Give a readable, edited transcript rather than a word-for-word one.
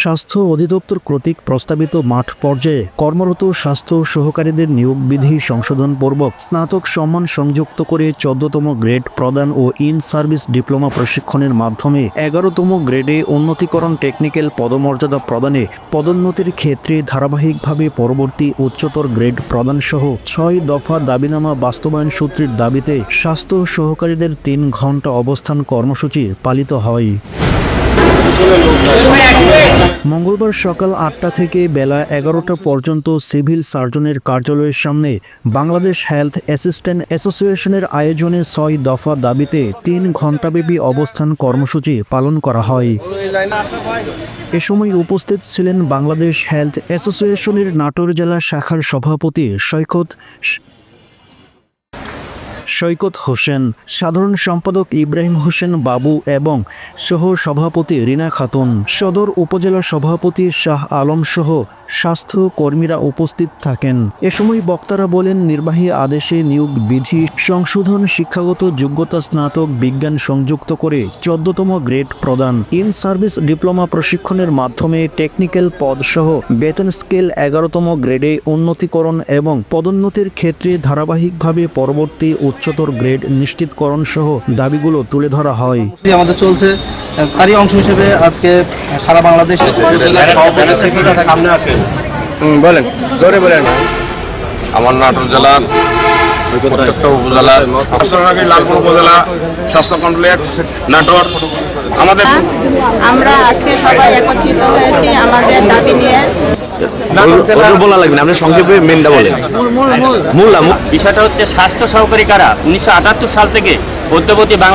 স্বাস্থ্য অধিদপ্তর কর্তৃক প্রস্তাবিত মাঠ পর্যায়ে কর্মরত স্বাস্থ্য সহকারীদের নিয়োগ বিধি সংশোধন পূর্বক স্নাতক সম্মান সংযুক্ত করে 14তম গ্রেড প্রদান ও ইন সার্ভিস ডিপ্লোমা প্রশিক্ষণের মাধ্যমে 11তম গ্রেডে উন্নতিকরণ টেকনিক্যাল পদমর্যাদা প্রদানে পদোন্নতির ক্ষেত্রে ধারাবাহিকভাবে পরবর্তী উচ্চতর গ্রেড প্রদান সহ 6 দফা দাবিনামা বাস্তবায়ন সূত্রের দাবিতে স্বাস্থ্য সহকারীদের 3 ঘণ্টা অবস্থান কর্মসূচি পালিত হয়। মঙ্গলবার সকাল 8টা থেকে বেলা 11টা পর্যন্ত সিভিল সার্জনের কার্যালয়ের সামনে বাংলাদেশ হেলথ অ্যাসিস্ট্যান্ট অ্যাসোসিয়েশনের আয়োজনে 6 দফা দাবিতে 3 ঘণ্টাব্যাপী অবস্থান কর্মসূচি পালন করা হয়। এ সময় উপস্থিত ছিলেন বাংলাদেশ হেলথ অ্যাসোসিয়েশনের নাটোর জেলা শাখার সভাপতি সৈকত হোসেন, সাধারণ সম্পাদক ইব্রাহিম হোসেন বাবু এবং সহ সভাপতি রিনা খাতুন, সদর উপজেলা সভাপতি শাহ আলম সহ স্বাস্থ্য কর্মীরা উপস্থিত থাকেন। এ সময় বক্তারা বলেন, নির্বাহী আদেশে নিয়োগ বিধি সংশোধন, শিক্ষাগত যোগ্যতা স্নাতক বিজ্ঞান সংযুক্ত করে 14তম গ্রেড প্রদান, ইন সার্ভিস ডিপ্লোমা প্রশিক্ষণের মাধ্যমে টেকনিক্যাল পদ সহ বেতন স্কেল 11তম গ্রেডে উন্নতিকরণ এবং পদোন্নতির ক্ষেত্রে ধারাবাহিকভাবে পরবর্তী উচ্চতর গ্রেড নিশ্চিতকরণ সহ দাবিগুলো তুলে ধরা হয়। আমাদের চলছে তারই অংশ হিসেবে আজকে সারা বাংলাদেশ সামনে আসেন বলেন জোরে বলেন। আমার নাটোর জেলার প্রত্যেকটা উপজেলার লালপুর উপজেলা স্বাস্থ্য কমপ্লেক্স নাটোর আমাদের আমরা আজকে সবাই একত্রিত হয়েছি আমাদের দাবি নিয়ে। বলা লাগবে না, আপনি সংক্ষেপে মেনটা বলেন। বিষয়টা হচ্ছে স্বাস্থ্য সহকারী কারা 1978 সাল থেকে মধ্যবর্তী বাংলাদেশ